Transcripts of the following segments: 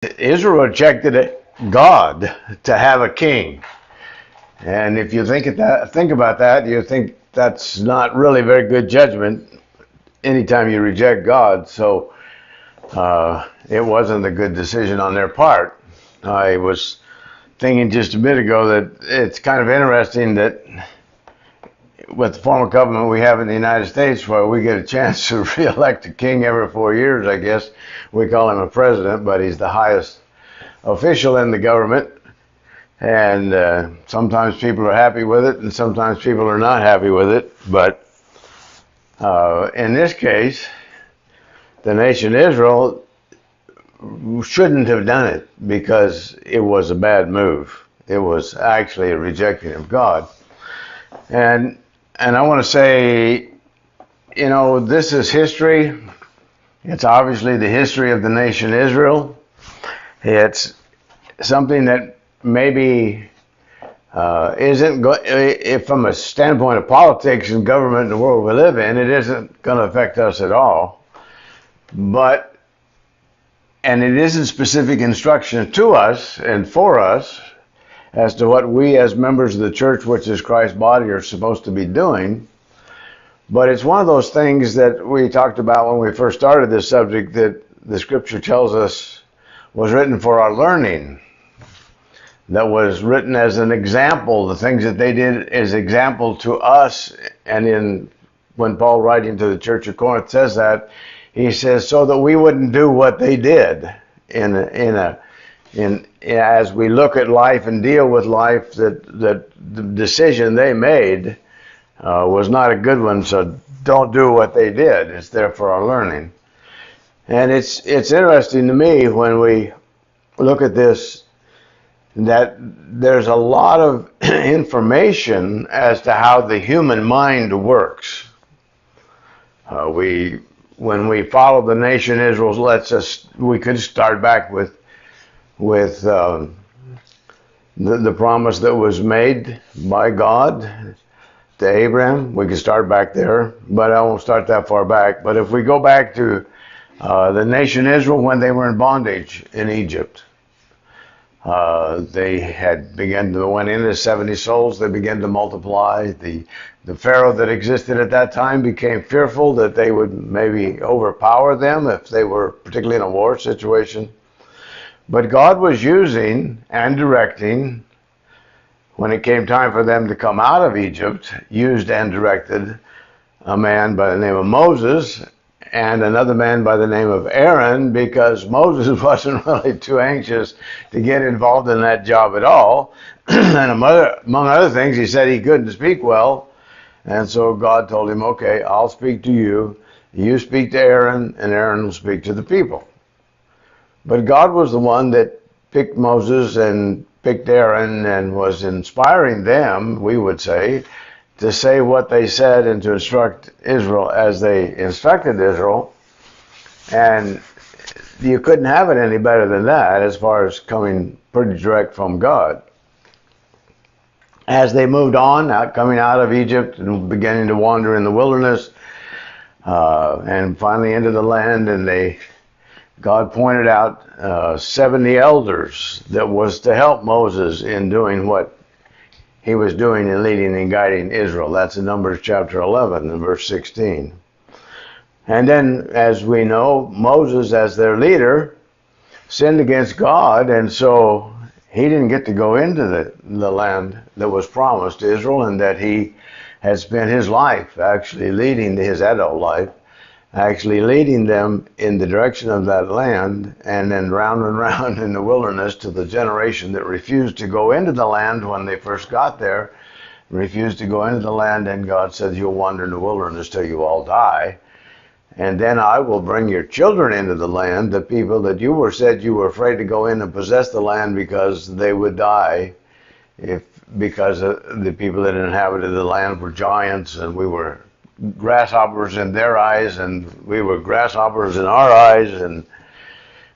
Israel rejected God to have a king. And if you think about that, you think that's not really very good judgment anytime you reject God. So it wasn't a good decision on their part. I was thinking just a bit ago that it's kind of interesting that with the form of government we have in the United States, where we get a chance to re-elect a king every 4 years, I guess. We call him a president, but he's the highest official in the government. And sometimes people are happy with it, and sometimes people are not happy with it. But in this case, the nation Israel shouldn't have done it because it was a bad move. It was actually a rejection of God. And I want to say, this is history. It's obviously the history of the nation Israel. It's something that maybe isn't if from a standpoint of politics and government and the world we live in, it isn't going to affect us at all. And it isn't specific instruction to us and for us as to what we as members of the church, which is Christ's body, are supposed to be doing. But it's one of those things that we talked about when we first started this subject, that the scripture tells us was written for our learning, that was written as an example. The things that they did as example to us. And when Paul, writing to the church of Corinth, says that, he says so that we wouldn't do what they did as we look at life and deal with life, that the decision they made was not a good one. So don't do what they did. It's there for our learning. And it's interesting to me when we look at this, that there's a lot of information as to how the human mind works. When we follow the nation Israel, we could start back with the promise that was made by God to Abraham. We could start back there, but I won't start that far back. But if we go back to the nation Israel when they were in bondage in Egypt, they had went in as 70 souls. They began to multiply. The Pharaoh that existed at that time became fearful that they would maybe overpower them if they were particularly in a war situation. But God was using and directing, when it came time for them to come out of Egypt, used and directed a man by the name of Moses and another man by the name of Aaron, because Moses wasn't really too anxious to get involved in that job at all. And among other things, he said he couldn't speak well. And so God told him, okay, I'll speak to you. You speak to Aaron, and Aaron will speak to the people. But God was the one that picked Moses and picked Aaron and was inspiring them, we would say, to say what they said and to instruct Israel as they instructed Israel. And you couldn't have it any better than that as far as coming pretty direct from God. As they moved on, coming out of Egypt and beginning to wander in the wilderness, and finally into the land, and God pointed out 70 elders that was to help Moses in doing what he was doing in leading and guiding Israel. That's in Numbers chapter 11 and verse 16. And then, as we know, Moses, as their leader, sinned against God, and so he didn't get to go into the land that was promised to Israel, and that he had spent his life actually leading, his adult life, actually leading them in the direction of that land, and then round and round in the wilderness to the generation that refused to go into the land when they first got there, refused to go into the land, and God said, you'll wander in the wilderness till you all die. And then I will bring your children into the land, the people that you said you were afraid to go in and possess the land because they would die, because the people that inhabited the land were giants, and we were grasshoppers in their eyes, and we were grasshoppers in our eyes. And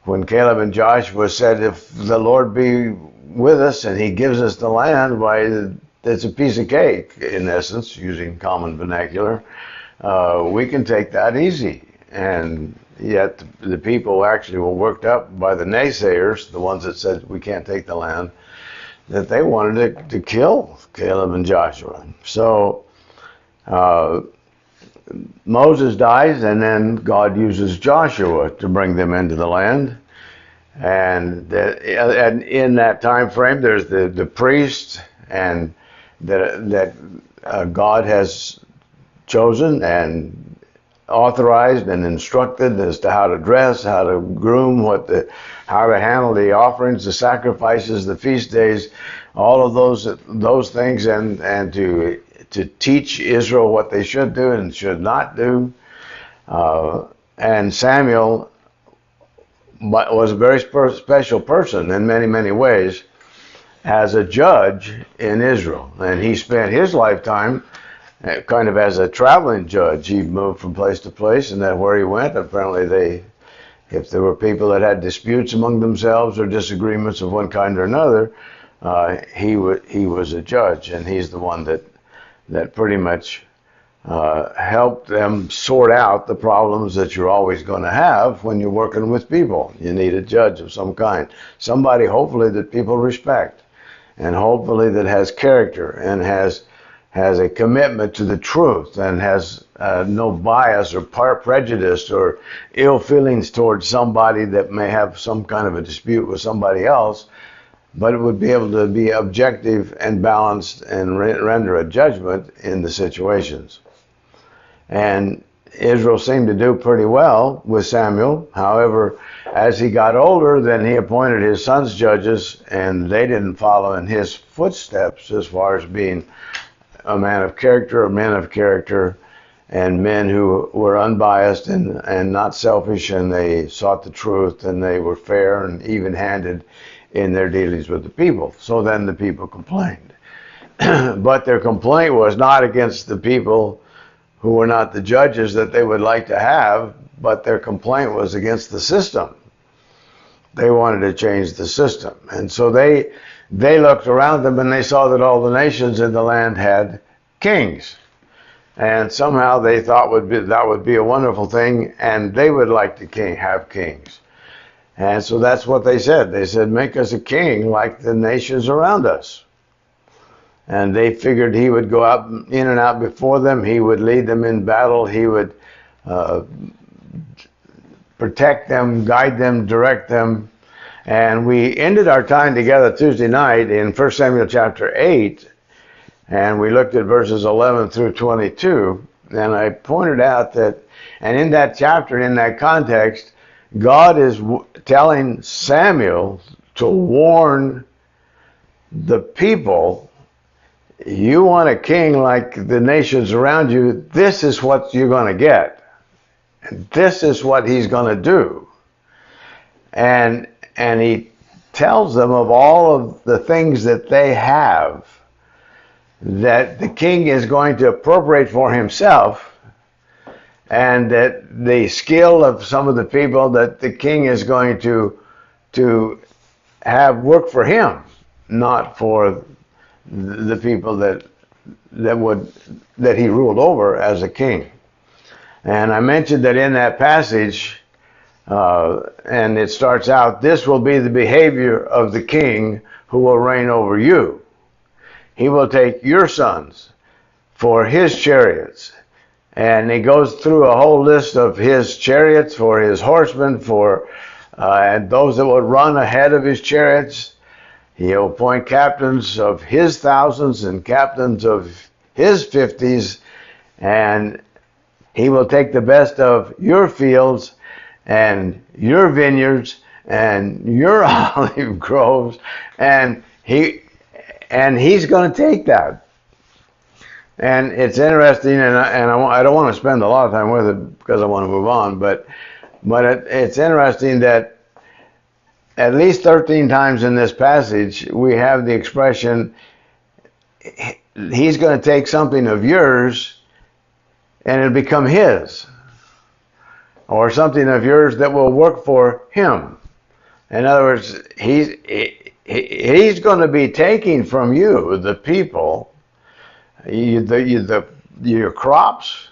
when Caleb and Joshua said, if the Lord be with us and he gives us the land, why, it's a piece of cake, in essence, using common vernacular. We can take that easy. And Yet the people actually were worked up by the naysayers, the ones that said we can't take the land, that they wanted to kill Caleb and Joshua. So Moses dies, and then God uses Joshua to bring them into the land. And in that time frame, there's the priest and that God has chosen and authorized and instructed as to how to dress, how to groom, how to handle the offerings, the sacrifices, the feast days, all of those things, and to teach Israel what they should do and should not do. And Samuel was a very special person in many, many ways as a judge in Israel. And he spent his lifetime kind of as a traveling judge. He moved from place to place, and that where he went, apparently if there were people that had disputes among themselves or disagreements of one kind or another, he was a judge, and he's the one that pretty much helped them sort out the problems that you're always going to have when you're working with people. You need a judge of some kind, somebody hopefully that people respect, and hopefully that has character and has a commitment to the truth and has no bias or prejudice or ill feelings towards somebody that may have some kind of a dispute with somebody else, but it would be able to be objective and balanced and render a judgment in the situations. And Israel seemed to do pretty well with Samuel. However, as he got older, then he appointed his sons judges, and they didn't follow in his footsteps as far as being a man of character, or men of character, and men who were unbiased and not selfish, and they sought the truth, and they were fair and even-handed in their dealings with the people. So then the people complained. But their complaint was not against the people who were not the judges that they would like to have, but their complaint was against the system. They wanted to change the system. And so they looked around them and they saw that all the nations in the land had kings. And somehow they thought that would be a wonderful thing, and they would like to have kings. And so that's what they said. They said, make us a king like the nations around us. And they figured he would go out in and out before them. He would lead them in battle. He would protect them, guide them, direct them. And we ended our time together Tuesday night in 1 Samuel chapter 8, and we looked at verses 11 through 22. And I pointed out that, and in that chapter, in that context, God is telling Samuel to warn the people, you want a king like the nations around you, this is what you're going to get. And this is what he's going to do. And he tells them of all of the things that they have that the king is going to appropriate for himself, and that the skill of some of the people that the king is going to have work for him, not for the people that he ruled over as a king. And I mentioned that in that passage, and it starts out, this will be the behavior of the king who will reign over you. He will take your sons for his chariots. And he goes through a whole list of his chariots, for his horsemen, and those that would run ahead of his chariots. He'll appoint captains of his thousands and captains of his 50s, and he will take the best of your fields and your vineyards and your olive groves, and he's going to take that. And it's interesting, and I don't want to spend a lot of time with it because I want to move on, but it's interesting that at least 13 times in this passage we have the expression, he's going to take something of yours and it'll become his, or something of yours that will work for him. In other words, he's going to be taking from you, the people, your crops,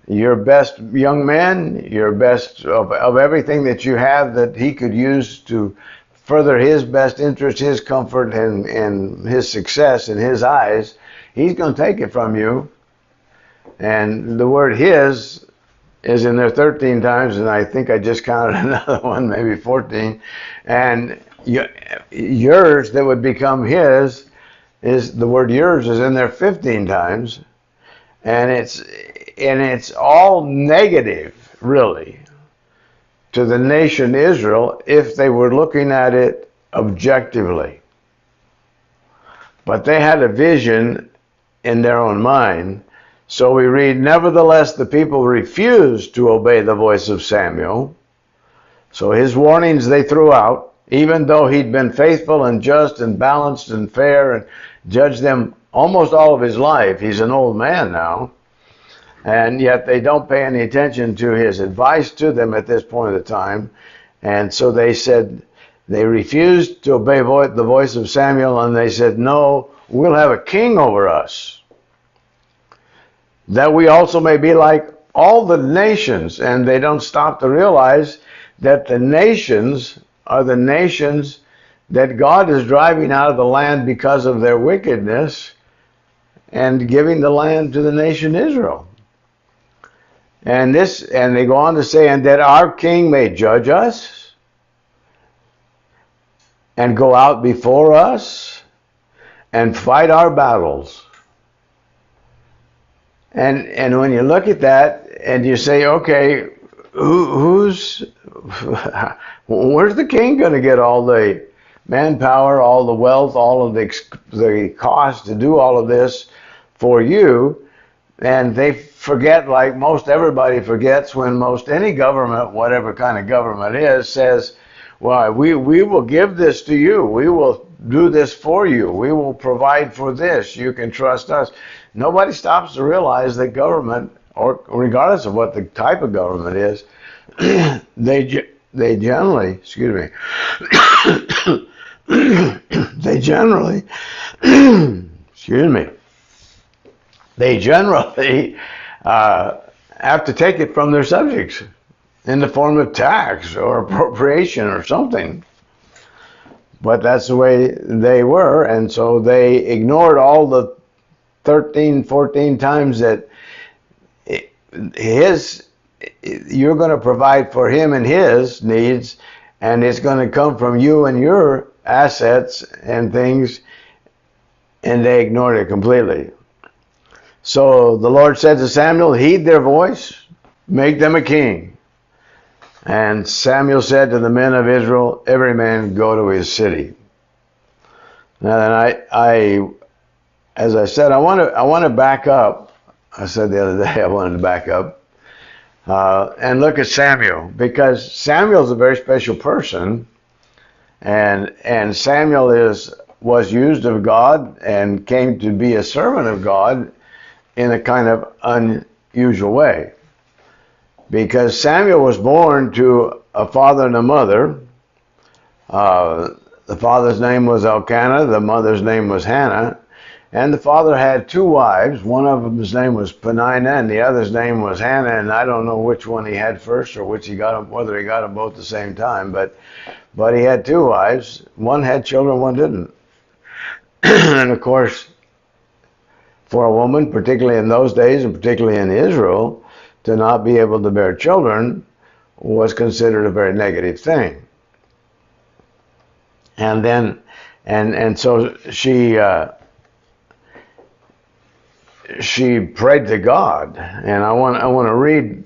your best young man, your best of everything that you have that he could use to further his best interest, his comfort, and his success in his eyes, he's going to take it from you. And the word his is in there 13 times, and I think I just counted another one, maybe 14. And yours that would become his, is the word yours is in there 15 times. And it's all negative, really, to the nation Israel if they were looking at it objectively. But they had a vision in their own mind. So we read, nevertheless, the people refused to obey the voice of Samuel. So his warnings they threw out, even though he'd been faithful and just and balanced and fair and judged them almost all of his life. He's an old man now. And yet they don't pay any attention to his advice to them at this point of the time. And so they said, they refused to obey the voice of Samuel, and they said, no, we'll have a king over us, that we also may be like all the nations. And they don't stop to realize that the nations are the nations that God is driving out of the land because of their wickedness and giving the land to the nation Israel. And they go on to say, and that our king may judge us and go out before us and fight our battles. And when you look at that and you say, okay, where's the king going to get all the manpower, all the wealth, all of the cost to do all of this for you? And they forget, like most everybody forgets, when most any government, whatever kind of government is, says, well, we will give this to you. We will do this for you. We will provide for this. You can trust us. Nobody stops to realize that government, or regardless of what the type of government is, they generally, they generally, they generally have to take it from their subjects in the form of tax or appropriation or something. But that's the way they were, and so they ignored all the 13, 14 times that you're going to provide for him and his needs, and it's going to come from you and your assets and things, and they ignored it completely. So the Lord said to Samuel, heed their voice, make them a king. And Samuel said to the men of Israel, every man go to his city. Now then as I said, I want to back up. I said the other day I wanted to back up and look at Samuel, because Samuel's a very special person, and Samuel was used of God and came to be a servant of God in a kind of unusual way. Because Samuel was born to a father and a mother. The father's name was Elkanah, the mother's name was Hannah, and the father had two wives. One of them's name was Peninnah, and the other's name was Hannah, and I don't know which one he had first or which he got them, whether he got them both at the same time, but he had two wives. One had children, one didn't. And of course, for a woman, particularly in those days and particularly in Israel, to not be able to bear children was considered a very negative thing. And then, and so she prayed to God, and I want to read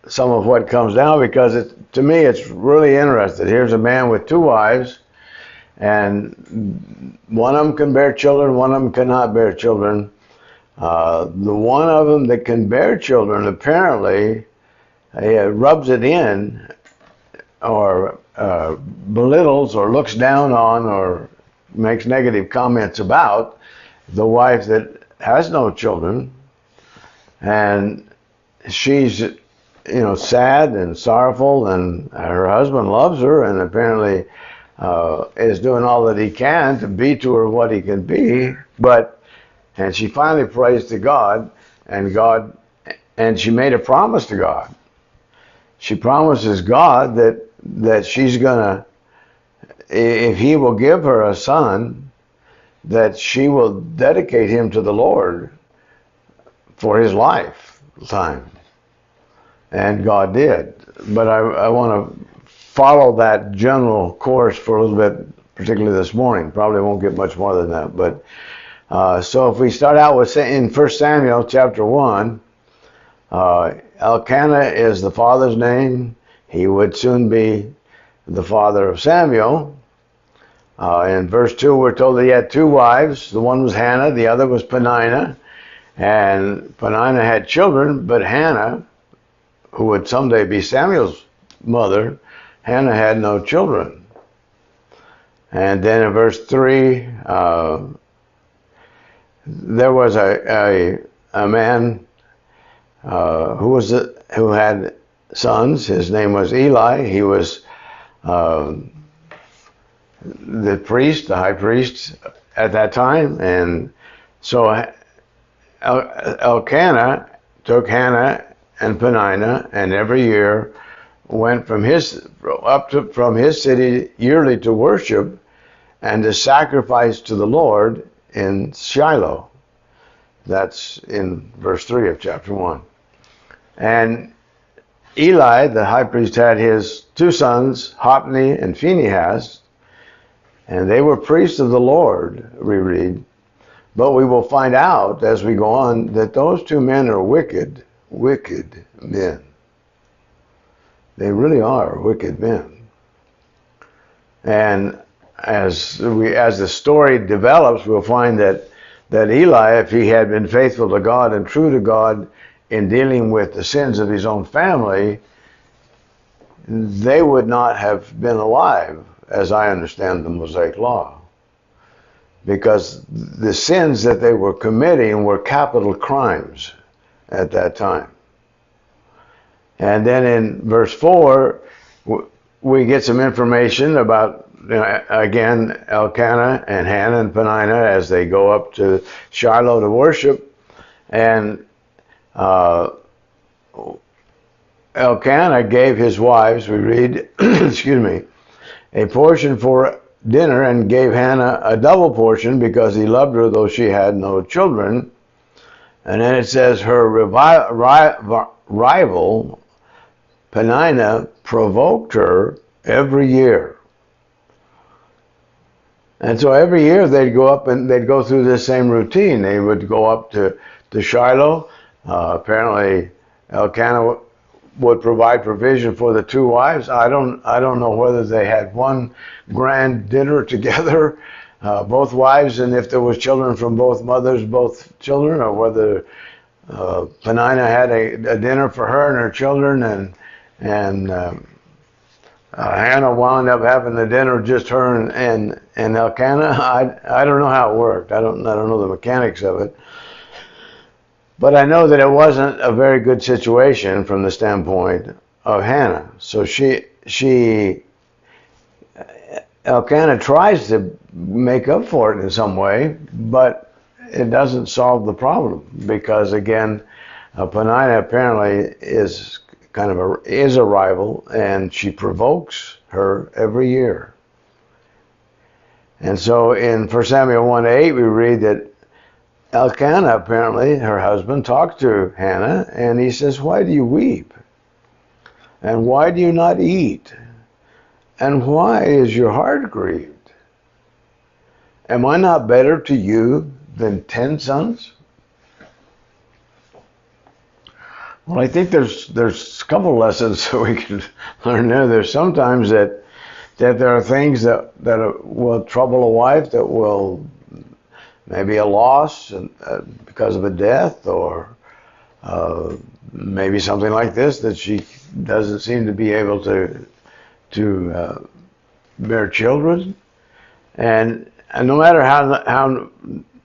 some of what comes down, because to me it's really interesting. Here's a man with two wives, and one of them can bear children, one of them cannot bear children. The one of them that can bear children apparently rubs it in, or belittles or looks down on or makes negative comments about the wife that has no children, and she's sad and sorrowful, and her husband loves her and apparently is doing all that he can to be to her what he can be, and she finally prays to God, and God and she made a promise to God. She promises God that she's gonna, if he will give her a son, that she will dedicate him to the Lord for his lifetime. And God did. But I want to follow that general course for a little bit, particularly this morning. Probably won't get much more than that. But so if we start out with in 1 Samuel chapter 1, Elkanah is the father's name. He would soon be the father of Samuel. In verse 2, we're told that he had two wives. The one was Hannah, the other was Peninnah. And Peninnah had children, but Hannah, who would someday be Samuel's mother, Hannah had no children. And then in verse 3, there was a man who had sons. His name was Eli. He was the priest, the high priest at that time. And so Elkanah took Hannah and Peninnah, and every year went from his city yearly to worship and to sacrifice to the Lord in Shiloh. That's in verse 3 of chapter 1. And Eli, the high priest, had his two sons, Hophni and Phinehas, and they were priests of the Lord, we read. But we will find out as we go on that those two men are wicked men. They really are wicked men. And as the story develops, we'll find that Eli, if he had been faithful to God and true to God in dealing with the sins of his own family, they would not have been alive, as I understand the Mosaic Law. Because the sins that they were committing were capital crimes at that time. And then in verse 4, we get some information about, again, Elkanah and Hannah and Peninnah as they go up to Shiloh to worship. And Elkanah gave his wives, we read, a portion for dinner, and gave Hannah a double portion because he loved her, though she had no children. And then it says her rival, Peninnah, provoked her every year. And so every year they'd go up and they'd go through this same routine. They would go up to Shiloh. Apparently Elkanah would provide provision for the two wives. I don't know whether they had one grand dinner together, both wives, and if there was children from both mothers, both children, or whether Peninnah had a dinner for her and her children, and Hannah wound up having the dinner just her and Elkanah. I don't know how it worked. I don't know the mechanics of it. But I know that it wasn't a very good situation from the standpoint of Hannah. So Elkanah tries to make up for it in some way, but it doesn't solve the problem because, again, Peninnah apparently is a rival, and she provokes her every year. And so in 1 Samuel 1:8 we read that Elkanah, apparently, her husband, talked to Hannah, and he says, "Why do you weep? And why do you not eat? And why is your heart grieved? Am I not better to you than 10 sons?" Well, I think there's a couple lessons that we can learn there. There's sometimes that there are things that will trouble a wife, that will maybe a loss because of a death, or maybe something like this, that she doesn't seem to be able to bear children, and no matter how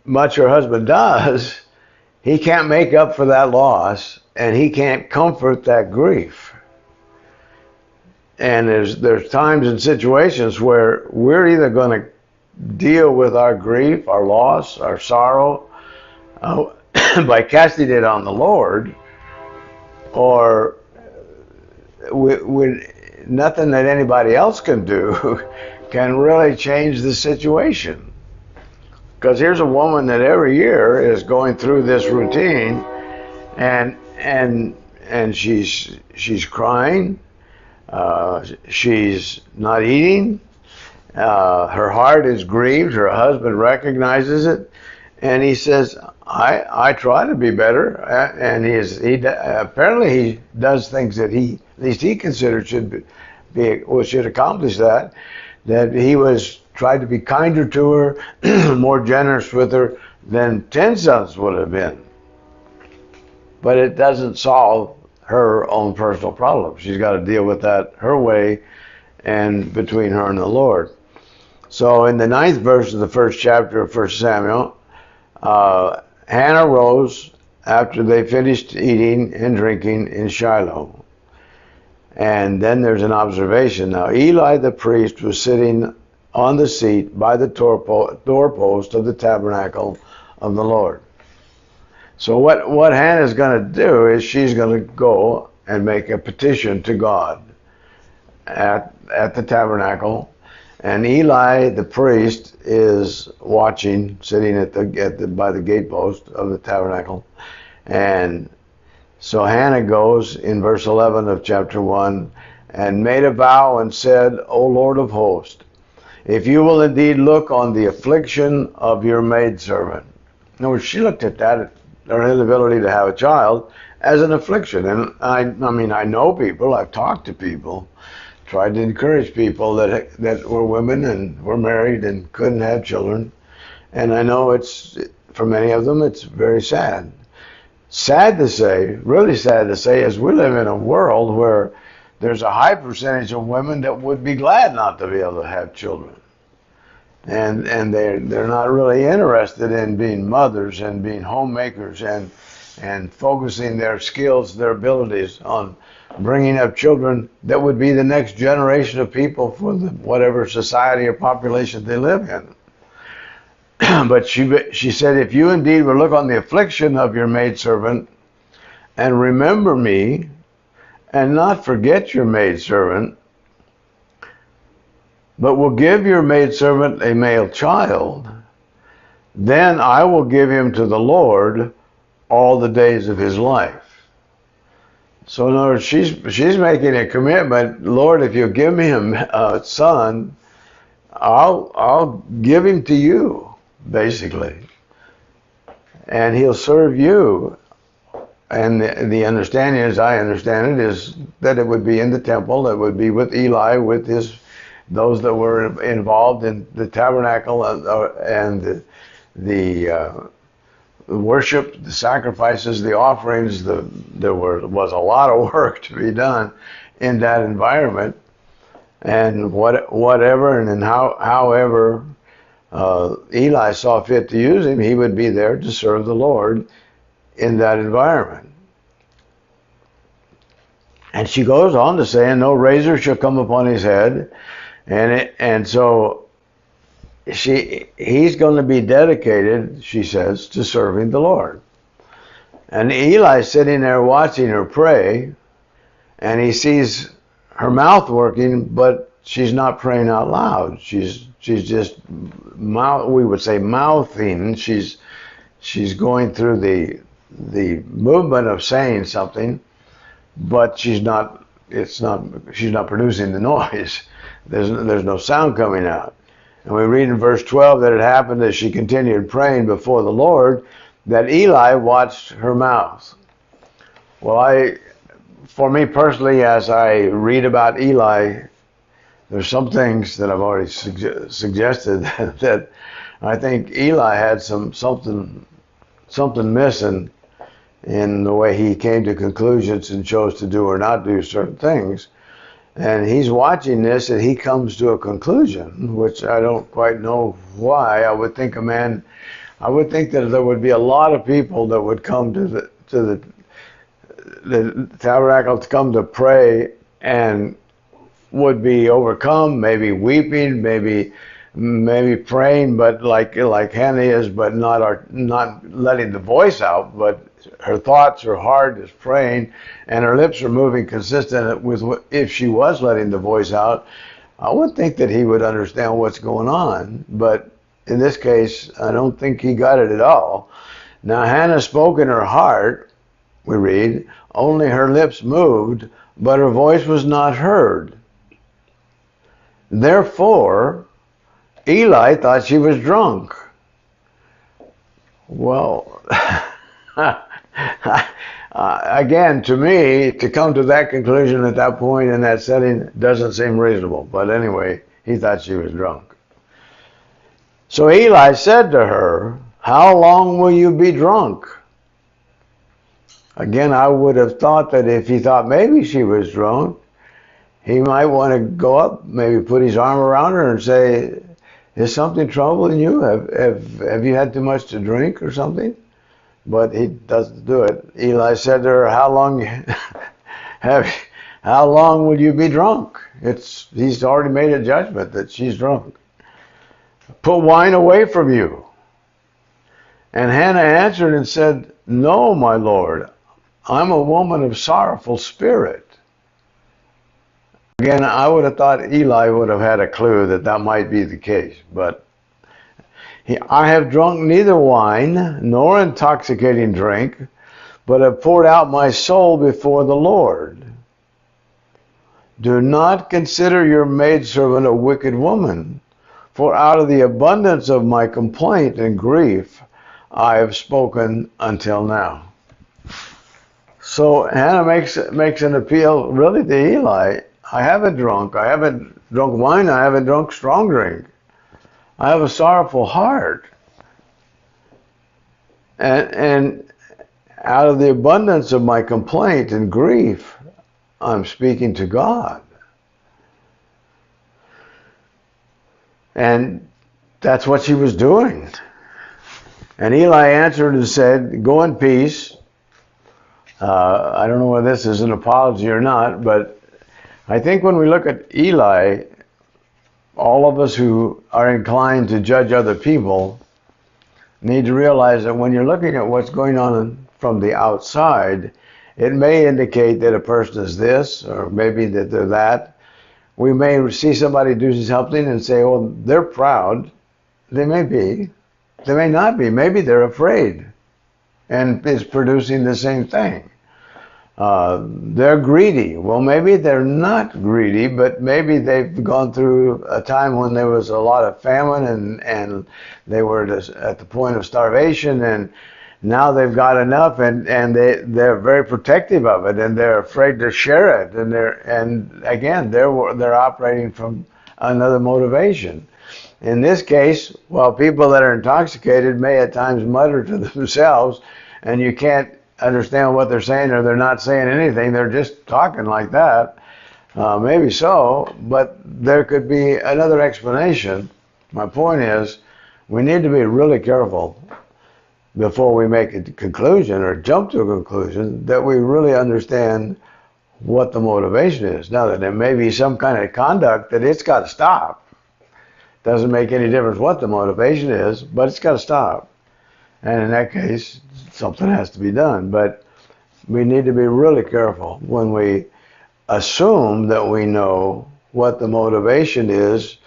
much her husband does, he can't make up for that loss, and he can't comfort that grief. And there's times and situations where we're either going to deal with our grief, our loss, our sorrow by casting it on the Lord, or nothing that anybody else can do can really change the situation. Because here's a woman that every year is going through this routine, and she's crying, she's not eating, her heart is grieved, her husband recognizes it, and he says, I try to be better, and apparently he does things that at least he considered should accomplish that he was tried to be kinder to her, more generous with her than 10 sons would have been. But it doesn't solve her own personal problem. She's got to deal with that her way and between her and the Lord. So in the 9th verse of the 1st chapter of 1 Samuel, Hannah rose after they finished eating and drinking in Shiloh. And then there's an observation. Now Eli the priest was sitting on the seat by the doorpost of the tabernacle of the Lord. So what Hannah's going to do is she's going to go and make a petition to God at the tabernacle, and Eli the priest is watching, sitting by the gatepost of the tabernacle. And so Hannah goes in verse 11 of chapter 1 and made a vow and said, O Lord of hosts, if you will indeed look on the affliction of your maidservant. In other words, she looked at that, her inability to have a child, as an affliction. And I mean, I know people, I've talked to people, tried to encourage people that were women and were married and couldn't have children. And I know for many of them, it's very sad. Sad to say, really sad to say, is we live in a world where there's a high percentage of women that would be glad not to be able to have children. And they're not really interested in being mothers and being homemakers and focusing their skills, their abilities on bringing up children that would be the next generation of people for whatever society or population they live in. But she said, if you indeed will look on the affliction of your maidservant and remember me and not forget your maidservant, but will give your maidservant a male child, then I will give him to the Lord all the days of his life. So in other words, she's making a commitment. Lord, if you give me a son, I'll give him to you, basically, and he'll serve you. And the understanding, as I understand it, is that it would be in the temple. It would be with Eli, with those that were involved in the tabernacle and the worship, the sacrifices, the offerings. There was a lot of work to be done in that environment, and whatever and then however Eli saw fit to use him, he would be there to serve the Lord in that environment. And she goes on to say, and no razor shall come upon his head, and so he's going to be dedicated, she says, to serving the Lord. And Eli's sitting there watching her pray, and he sees her mouth working, but she's not praying out loud. She's just we would say mouthing. She's going through the movement of saying something, but she's not producing the noise. There's no sound coming out. And we read in verse 12 that it happened as she continued praying before the Lord that Eli watched her mouth. Well, for me personally, as I read about Eli, there's some things that I've already suggested that I think Eli had something missing in the way he came to conclusions and chose to do or not do certain things. And he's watching this, and he comes to a conclusion, which I don't quite know why. I would think that there would be a lot of people that would come to the tabernacle to come to pray and would be overcome, maybe weeping, maybe praying, but like Hannah is, but not letting the voice out, but her thoughts, her heart is praying, and her lips are moving consistent with if she was letting the voice out, I would think that he would understand what's going on. But in this case, I don't think he got it at all. Now, Hannah spoke in her heart, we read, only her lips moved, but her voice was not heard. Therefore, Eli thought she was drunk. Well, again, to me, to come to that conclusion at that point in that setting doesn't seem reasonable. But anyway, he thought she was drunk. So Eli said to her, "How long will you be drunk?" Again, I would have thought that if he thought maybe she was drunk, he might want to go up, maybe put his arm around her and say, "Is something troubling you? Have you had too much to drink or something?" But he doesn't do it. Eli said to her, "How long will you be drunk?" He's already made a judgment that she's drunk. "Put wine away from you." And Hannah answered and said, "No, my Lord, I'm a woman of sorrowful spirit." Again, I would have thought Eli would have had a clue that that might be the case, but I have drunk neither wine nor intoxicating drink, but have poured out my soul before the Lord. Do not consider your maidservant a wicked woman, for out of the abundance of my complaint and grief I have spoken until now. So Hannah makes an appeal really to Eli. I haven't drunk wine, I haven't drunk strong drink. I have a sorrowful heart. And out of the abundance of my complaint and grief, I'm speaking to God. And that's what she was doing. And Eli answered and said, "Go in peace." I don't know whether this is an apology or not, but I think when we look at Eli, all of us who are inclined to judge other people need to realize that when you're looking at what's going on from the outside, it may indicate that a person is this, or maybe that they're that. We may see somebody do something and say, "Oh, they're proud." They may be. They may not be. Maybe they're afraid, and it's producing the same thing. They're greedy. Well, maybe they're not greedy, but maybe they've gone through a time when there was a lot of famine and they were at the point of starvation, and now they've got enough, and they're very protective of it, and they're afraid to share it, and again they're operating from another motivation. In this case, well, people that are intoxicated may at times mutter to themselves, and you can't understand what they're saying, or they're not saying anything, they're just talking like that. Maybe so, but there could be another explanation. My point is, we need to be really careful before we make a conclusion or jump to a conclusion that we really understand what the motivation is. Now, that there may be some kind of conduct that it's got to stop. Doesn't make any difference what the motivation is, but it's got to stop. And in that case, something has to be done. But we need to be really careful when we assume that we know what the motivation is,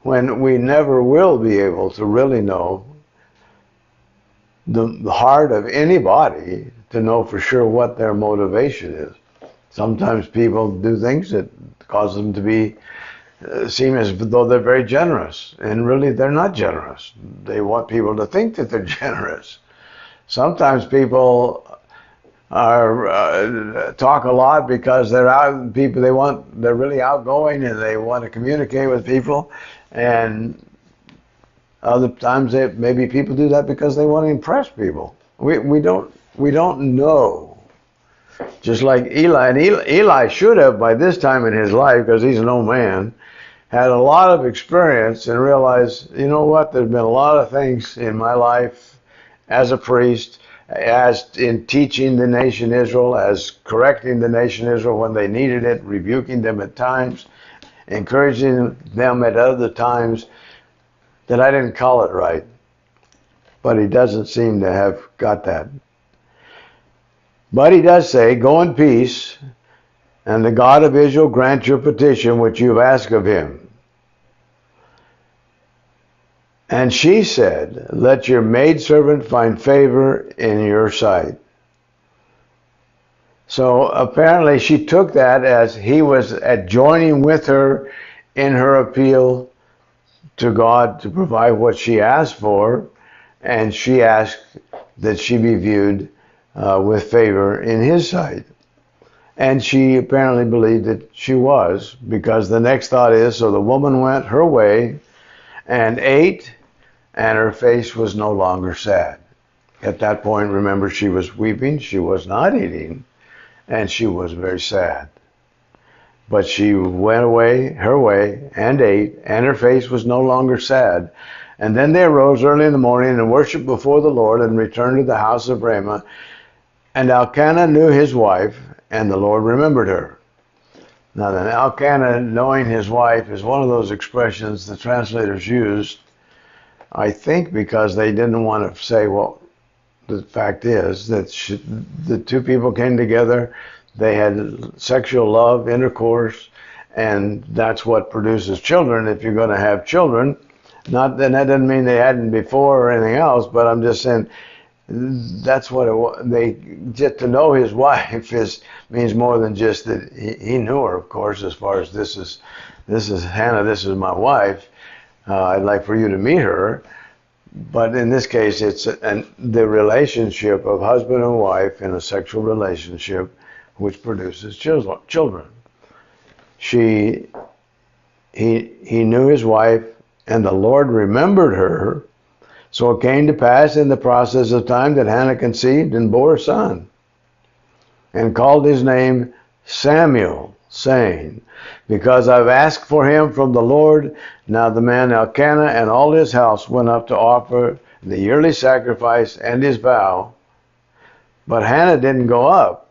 when we never will be able to really know the heart of anybody to know for sure what their motivation is. Sometimes people do things that cause them to be seem as though they're very generous, and really they're not generous. They want people to think that they're generous. Sometimes people are talk a lot because they're they're really outgoing and they want to communicate with people, and other times maybe people do that because they want to impress people. We don't know. Just like Eli, and Eli should have by this time in his life, because he's an old man, had a lot of experience and realized, you know what, there's been a lot of things in my life as a priest, as in teaching the nation Israel, as correcting the nation Israel when they needed it, rebuking them at times, encouraging them at other times, that I didn't call it right. But he doesn't seem to have got that. But he does say, go in peace, and the God of Israel grant your petition which you have asked of him. And she said, let your maidservant find favor in your sight. So apparently she took that as he was joining with her in her appeal to God to provide what she asked for, and she asked that she be viewed with favor in his sight. And she apparently believed that she was, because the next thought is, so the woman went her way and ate, and her face was no longer sad. At that point, remember, she was weeping, she was not eating, and she was very sad. But she went away, her way, and ate, and her face was no longer sad. And then they arose early in the morning and worshipped before the Lord and returned to the house of Ramah. And Elkanah knew his wife, and the Lord remembered her. Now then, Elkanah knowing his wife is one of those expressions the translators used, I think because they didn't want to say, well, the fact is that the two people came together, they had sexual love, intercourse, and that's what produces children. If you're going to have children, not then that doesn't mean they hadn't before or anything else, but I'm just saying that's what it was. They get to know his wife means more than just that he knew her, of course, as far as this is Hannah, this is my wife. I'd like for you to meet her. But in this case, it's the relationship of husband and wife in a sexual relationship which produces children. He knew his wife, and the Lord remembered her. So it came to pass in the process of time that Hannah conceived and bore a son, and called his name Samuel, saying, because I've asked for him from the Lord. Now the man Elkanah and all his house went up to offer the yearly sacrifice and his vow, but Hannah didn't go up.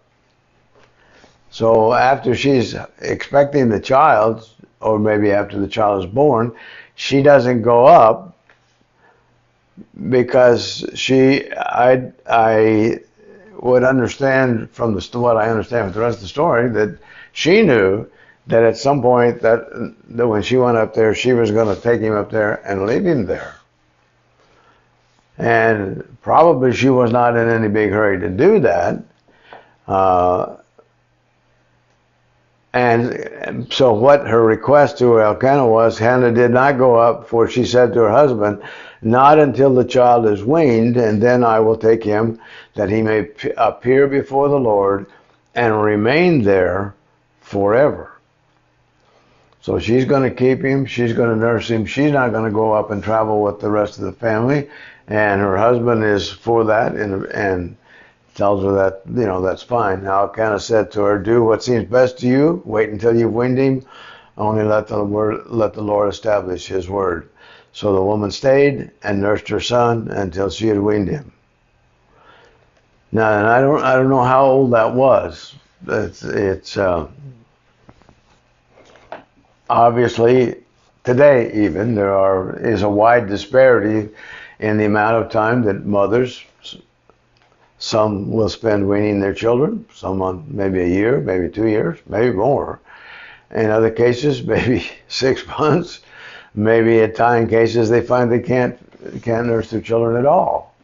So after she's expecting the child, or maybe after the child is born, she doesn't go up, because I would understand from what I understand with the rest of the story, that she knew that at some point that when she went up there, she was going to take him up there and leave him there. And probably she was not in any big hurry to do that. And so what her request to Elkanah was, Hannah did not go up, for she said to her husband, not until the child is weaned, and then I will take him, that he may appear before the Lord and remain there forever. So she's going to keep him, she's going to nurse him, she's not going to go up and travel with the rest of the family, and her husband is for that, and tells her that, that's fine. Now Elkanah said to her, do what seems best to you, wait until you've weaned him, only let the Lord establish his word. So the woman stayed and nursed her son until she had weaned him. Now, and I don't know how old that was. It's obviously today even is a wide disparity in the amount of time that mothers, some will spend weaning their children, some on maybe a year, maybe 2 years, maybe more. In other cases, maybe 6 months. Maybe in cases they find they can't nurse their children at all.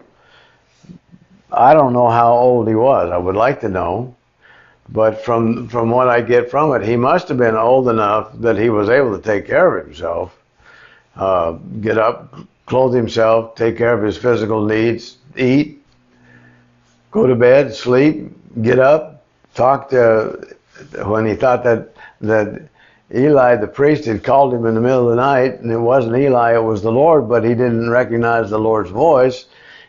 I don't know how old he was. I would like to know. But from what I get from it, he must have been old enough that he was able to take care of himself, get up, clothe himself, take care of his physical needs, eat, go to bed, sleep, get up, talk to, when he thought that Eli, the priest, had called him in the middle of the night, and it wasn't Eli, it was the Lord, but he didn't recognize the Lord's voice.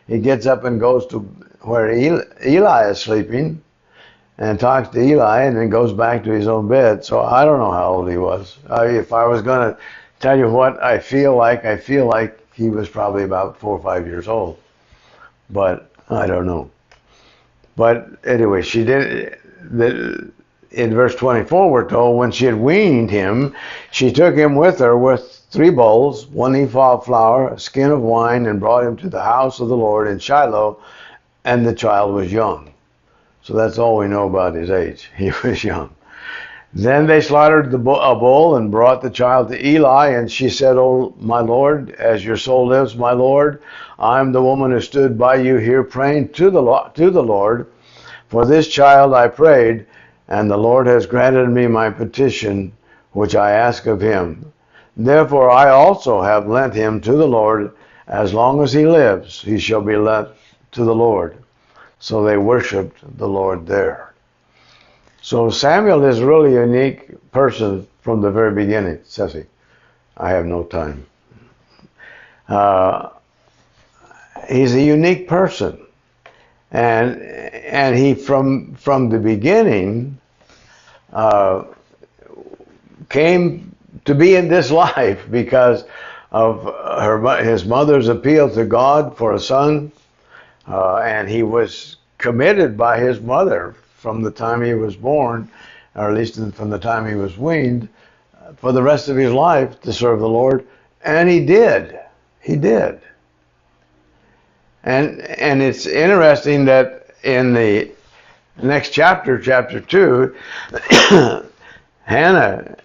He gets up and goes to where Eli is sleeping and talks to Eli, and then goes back to his own bed. So I don't know how old he was. If I was going to tell you what I feel like he was probably about 4 or 5 years old. But I don't know. But anyway, she did. In verse 24, we're told, when she had weaned him, she took him with her with 3 bowls, 1 ephah of flour, a skin of wine, and brought him to the house of the Lord in Shiloh, and the child was young. So that's all we know about his age. He was young. Then they slaughtered a bull and brought the child to Eli, and she said, "Oh, my Lord, as your soul lives, my Lord, I am the woman who stood by you here praying to the Lord. For this child I prayed, and the Lord has granted me my petition, which I ask of him. Therefore I also have lent him to the Lord. As long as he lives, he shall be lent to the Lord." So they worshiped the Lord there. So Samuel is really a unique person from the very beginning. Ceci, I have no time. He's a unique person, and he from the beginning came to be in this life because of his mother's appeal to God for a son, and he was committed by his mother from the time he was born, or at least from the time he was weaned, for the rest of his life to serve the Lord. And he did. He did. And it's interesting that in the next chapter, chapter 2, Hannah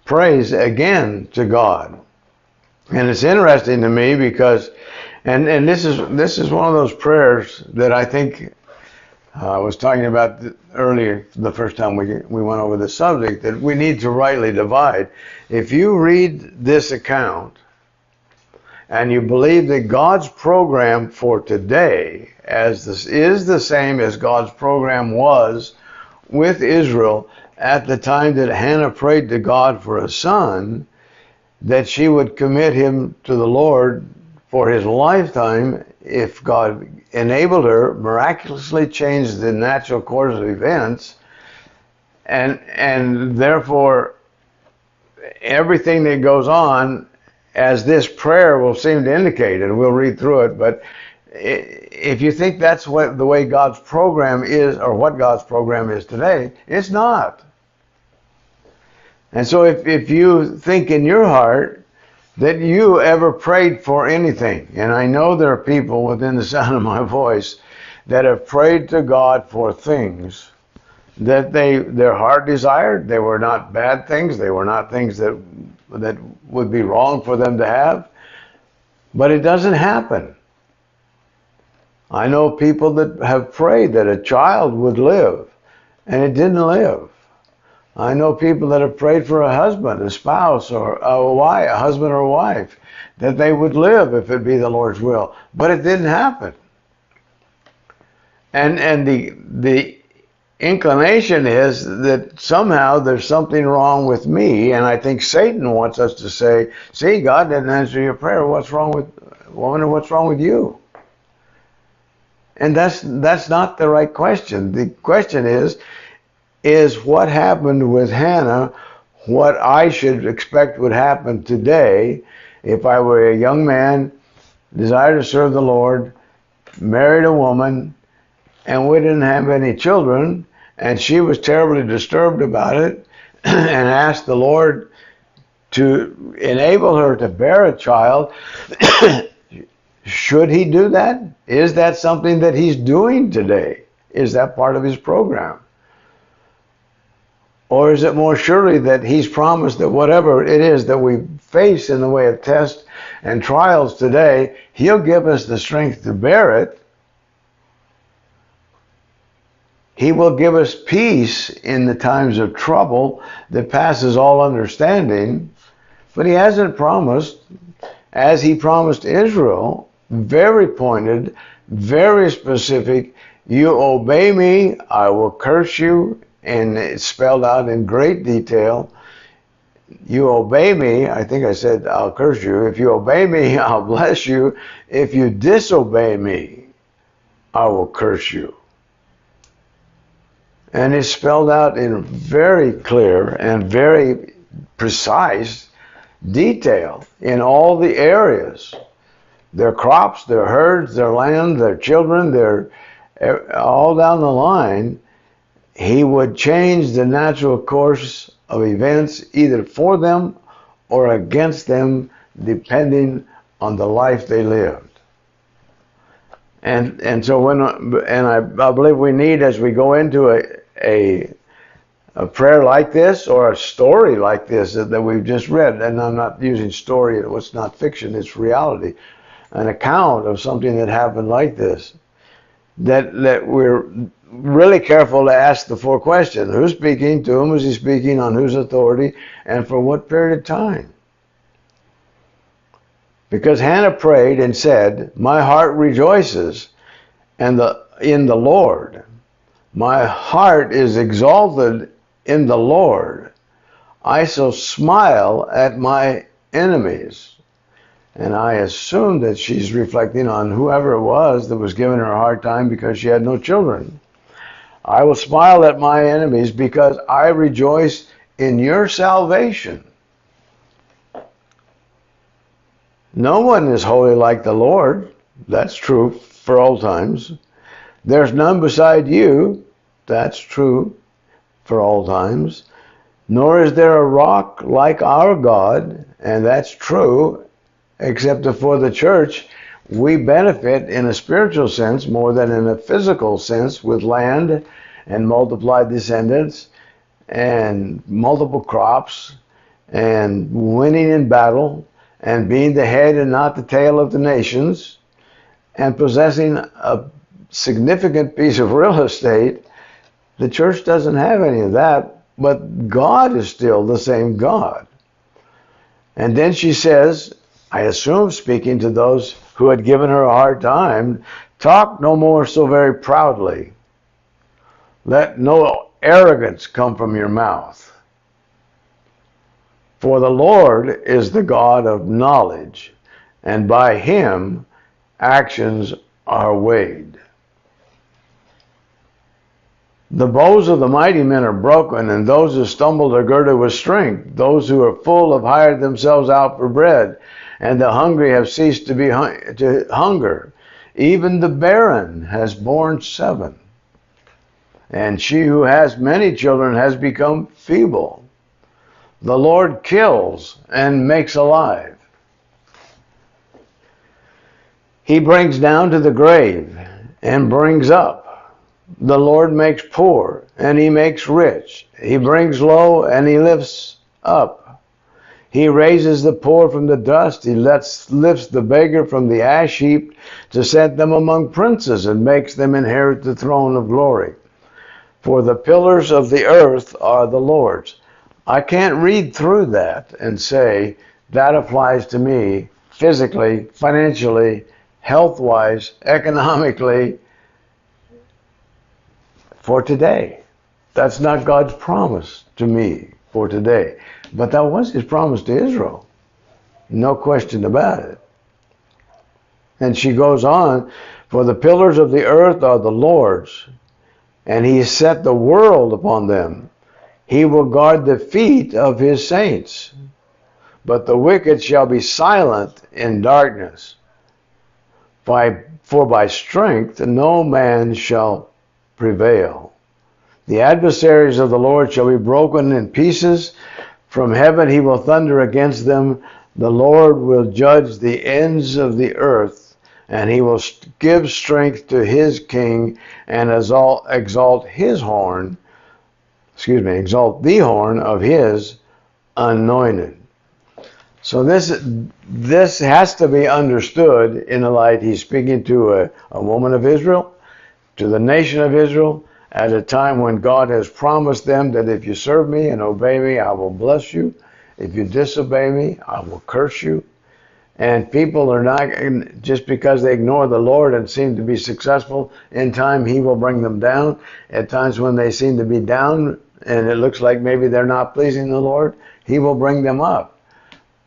prays again to God. And it's interesting to me because, and this is one of those prayers that I think I was talking about earlier, the first time we went over the subject, that we need to rightly divide. If you read this account and you believe that God's program for today is the same as God's program was with Israel at the time that Hannah prayed to God for a son, that she would commit him to the Lord for his lifetime if God enabled her, miraculously changed the natural course of events, and therefore everything that goes on, as this prayer will seem to indicate, and we'll read through it, but if you think that's what the way God's program is, or what God's program is today, it's not. And so if you think in your heart that you ever prayed for anything, and I know there are people within the sound of my voice that have prayed to God for things that their heart desired. They were not bad things. They were not things that would be wrong for them to have. But it doesn't happen. I know people that have prayed that a child would live, and it didn't live. I know people that have prayed for a husband, a spouse, or a wife, a husband or a wife, that they would live if it be the Lord's will. But it didn't happen. And the inclination is that somehow there's something wrong with me, and I think Satan wants us to say, "See, God didn't answer your prayer. What's wrong with woman? What's wrong with you?" And that's not the right question. The question is what happened with Hannah what I should expect would happen today if I were a young man, desired to serve the Lord, married a woman, and we didn't have any children, and she was terribly disturbed about it, and asked the Lord to enable her to bear a child. Should he do that? Is that something that he's doing today? Is that part of his program? Or is it more surely that he's promised that whatever it is that we face in the way of tests and trials today, he'll give us the strength to bear it. He will give us peace in the times of trouble that passes all understanding. But he hasn't promised, as he promised Israel, very pointed, very specific, "You obey me, I will curse you," and it's spelled out in great detail. "You obey me," I think I said, "I'll curse you. If you obey me, I'll bless you. If you disobey me, I will curse you." And it's spelled out in very clear and very precise detail in all the areas. Their crops, their herds, their land, their children, all down the line. He would change the natural course of events either for them or against them, depending on the life they lived. And so I believe we need, as we go into a prayer like this or a story like this that we've just read, and I'm not using story, it's not fiction, it's reality, an account of something that happened like this, that we're really careful to ask the four questions. Who's speaking? To whom is he speaking? On whose authority? And for what period of time? Because Hannah prayed and said, my heart rejoices in the Lord. My heart is exalted in the Lord. I shall smile at my enemies. And I assume that she's reflecting on whoever it was that was giving her a hard time because she had no children. I will smile at my enemies because I rejoice in your salvation. No one is holy like the Lord. That's true for all times. There's none beside you. That's true for all times. Nor is there a rock like our God. And that's true, except that for the church, we benefit in a spiritual sense more than in a physical sense with land and multiplied descendants and multiple crops and winning in battle and being the head and not the tail of the nations and possessing a significant piece of real estate. The church doesn't have any of that, but God is still the same God. And then she says, I assume speaking to those who had given her a hard time, talk no more so very proudly. Let no arrogance come from your mouth. For the Lord is the God of knowledge, and by him actions are weighed. The bows of the mighty men are broken, and those who stumbled are girded with strength. Those who are full have hired themselves out for bread, and the hungry have ceased to hunger. Even the barren has borne 7, and she who has many children has become feeble. The Lord kills and makes alive. He brings down to the grave and brings up. The Lord makes poor and he makes rich. He brings low and he lifts up. He raises the poor from the dust. He lifts the beggar from the ash heap to set them among princes and makes them inherit the throne of glory. For the pillars of the earth are the Lord's. I can't read through that and say that applies to me physically, financially, health-wise, economically, for today. That's not God's promise to me for today. But that was his promise to Israel. No question about it. And she goes on, for the pillars of the earth are the Lord's, and he set the world upon them. He will guard the feet of his saints, but the wicked shall be silent in darkness. For by strength no man shall prevail. The adversaries of the Lord shall be broken in pieces. From heaven he will thunder against them. The Lord will judge the ends of the earth, and he will give strength to his king and exalt the horn of his anointed. So this has to be understood in the light he's speaking to a woman of Israel, to the nation of Israel, at a time when God has promised them that if you serve me and obey me, I will bless you. If you disobey me, I will curse you. And people are not, just because they ignore the Lord and seem to be successful, in time he will bring them down. At times when they seem to be down and it looks like maybe they're not pleasing the Lord, he will bring them up.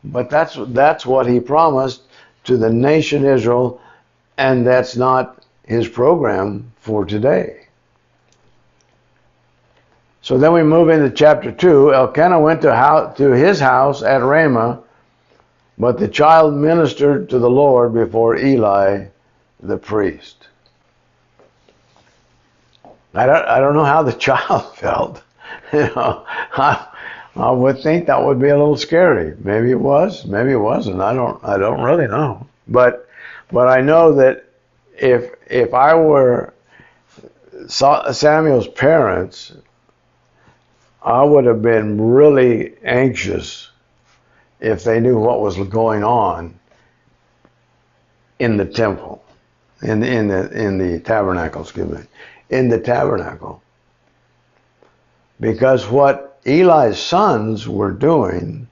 But that's what he promised to the nation Israel, and that's not his program for today. So then we move into chapter 2. Elkanah went to his house at Ramah, but the child ministered to the Lord before Eli the priest. I don't know how the child felt. I would think that would be a little scary. Maybe it was, maybe it wasn't. I don't really know. But I know that if I were Samuel's parents, I would have been really anxious if they knew what was going on in the temple, in the tabernacle, in the tabernacle. Because what Eli's sons were doing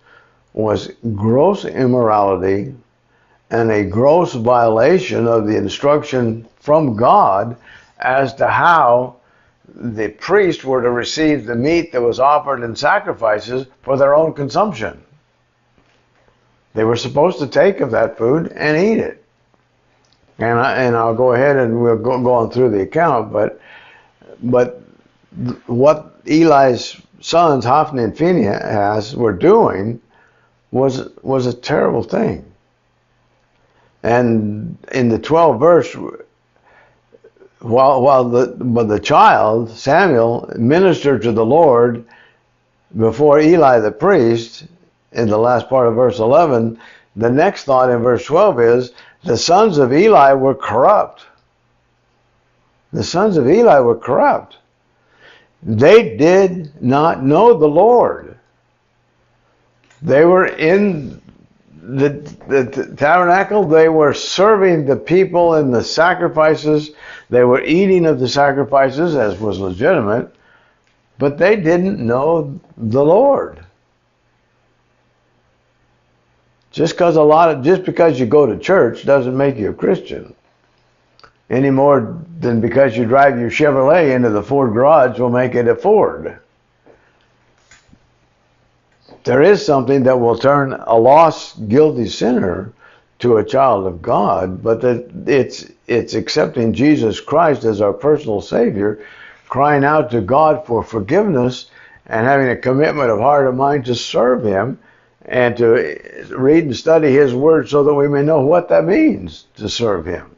was gross immorality and a gross violation of the instruction from God as to how the priests were to receive the meat that was offered in sacrifices for their own consumption. They were supposed to take of that food and eat it. And I'll go ahead and we'll go on through the account, but what Eli's sons, Hophni and Phinehas, were doing was a terrible thing. And in the 12th verse, while the child, Samuel, ministered to the Lord before Eli the priest, in the last part of verse 11, the next thought in verse 12 is, the sons of Eli were corrupt. The sons of Eli were corrupt. They did not know the Lord. They were in the tabernacle. They were serving the people in the sacrifices. They were eating of the sacrifices, as was legitimate, but they didn't know the Lord. Just because you go to church doesn't make you a Christian, any more than because you drive your Chevrolet into the Ford garage will make it a Ford. There is something that will turn a lost, guilty sinner to a child of God, but it's accepting Jesus Christ as our personal Savior, crying out to God for forgiveness, and having a commitment of heart and mind to serve Him, and to read and study His Word so that we may know what that means to serve Him.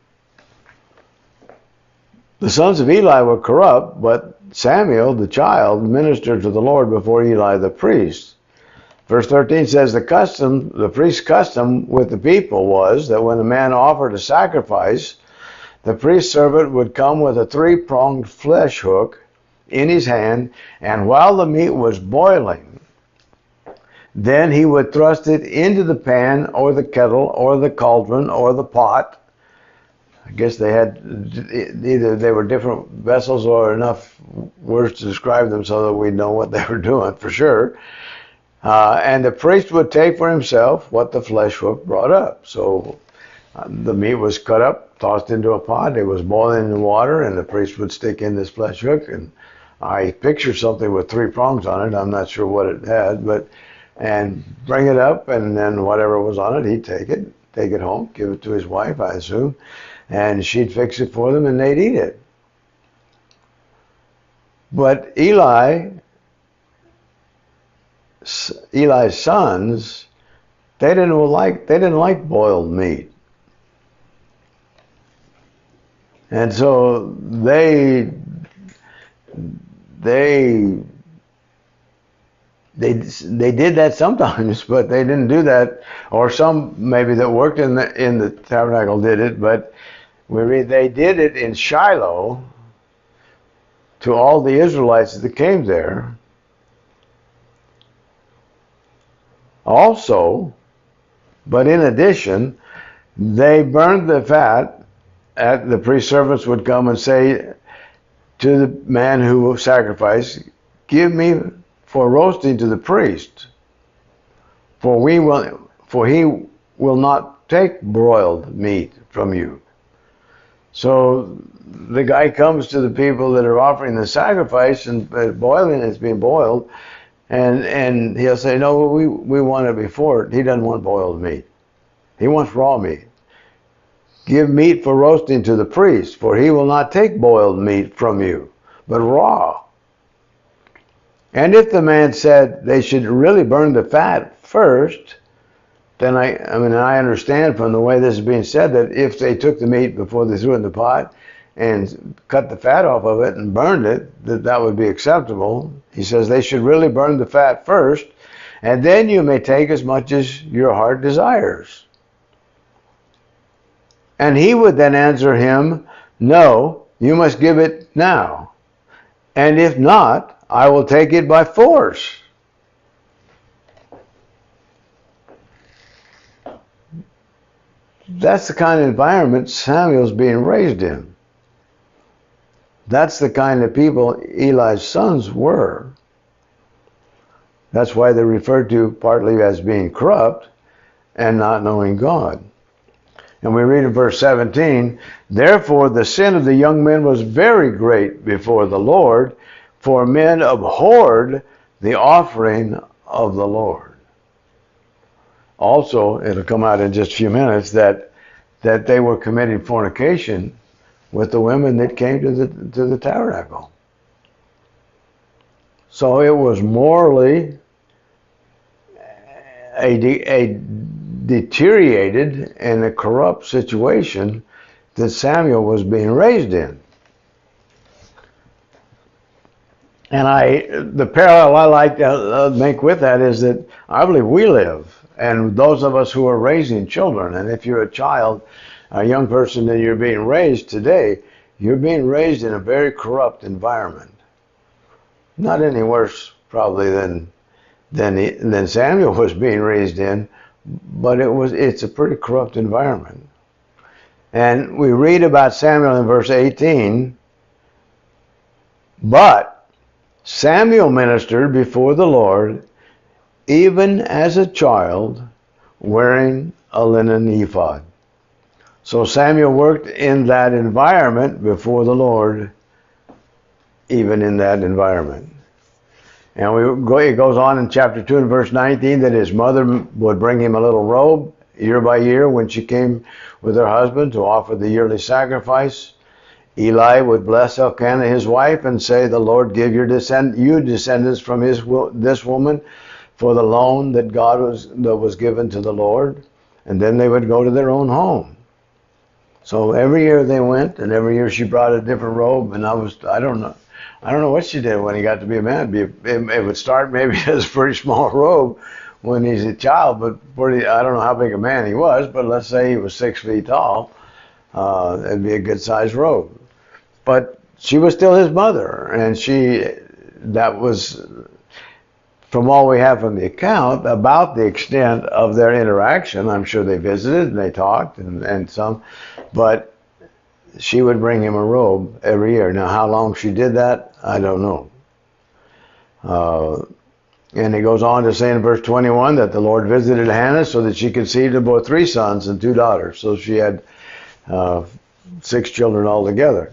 The sons of Eli were corrupt, but Samuel, the child, ministered to the Lord before Eli the priest. Verse 13 says, the priest's custom with the people was that when a man offered a sacrifice, the priest's servant would come with a 3-pronged flesh hook in his hand, and while the meat was boiling, then he would thrust it into the pan or the kettle or the cauldron or the pot. I guess they had either they were different vessels or enough words to describe them so that we know what they were doing for sure. And the priest would take for himself what the flesh hook brought up. So the meat was cut up, tossed into a pot. It was boiling in water, and the priest would stick in this flesh hook. And I picture something with 3 prongs on it. I'm not sure what it had, and bring it up, and then whatever was on it, he'd take it home, give it to his wife, I assume, and she'd fix it for them, and they'd eat it. But Eli's sons, they didn't like boiled meat, and so they did that sometimes, but they didn't do that. Or some maybe that worked in the tabernacle did it, but we read they did it in Shiloh to all the Israelites that came there. Also, but in addition, they burned the fat. The priest servants would come and say to the man who sacrificed, "Give me for roasting to the priest, for he will not take broiled meat from you." So the guy comes to the people that are offering the sacrifice, and it's being boiled, and he'll say, "No, we want it before." He doesn't want boiled meat. He wants raw meat. "Give meat for roasting to the priest, for he will not take boiled meat from you, but raw." And if the man said they should really burn the fat first, then I understand from the way this is being said that if they took the meat before they threw it in the pot and cut the fat off of it and burned it, that would be acceptable. He says they should really burn the fat first, and then you may take as much as your heart desires. And he would then answer him, no, you must give it now. And if not, I will take it by force. That's the kind of environment Samuel's being raised in. That's the kind of people Eli's sons were. That's why they're referred to partly as being corrupt and not knowing God. And we read in verse 17, therefore the sin of the young men was very great before the Lord, for men abhorred the offering of the Lord. Also, it'll come out in just a few minutes that they were committing fornication with the women that came to the tabernacle. So it was morally a deteriorated and a corrupt situation that Samuel was being raised in. And the parallel I like to make with that is that I believe we live, and those of us who are raising children, and if you're a child, a young person that you're being raised today, you're being raised in a very corrupt environment. Not any worse probably than Samuel was being raised in, but it's a pretty corrupt environment. And we read about Samuel in verse 18, but Samuel ministered before the Lord, even as a child, wearing a linen ephod. So Samuel worked in that environment before the Lord, even in that environment. And it goes on in chapter 2 and verse 19 that his mother would bring him a little robe year by year when she came with her husband to offer the yearly sacrifice. Eli would bless Elkanah, his wife, and say, the Lord give you descendants from this woman for the loan that was given to the Lord. And then they would go to their own home. So every year they went, and every year she brought a different robe, and I don't know what she did when he got to be a man. It would start maybe as a pretty small robe when he's a child, but I don't know how big a man he was, but let's say he was 6 feet tall. It'd be a good sized robe. But she was still his mother, and that was, from all we have from the account, about the extent of their interaction. I'm sure they visited and they talked and some, but she would bring him a robe every year. Now, how long she did that, I don't know. And he goes on to say in verse 21 that the Lord visited Hannah so that she conceived and bore 3 sons and 2 daughters. So she had 6 children altogether.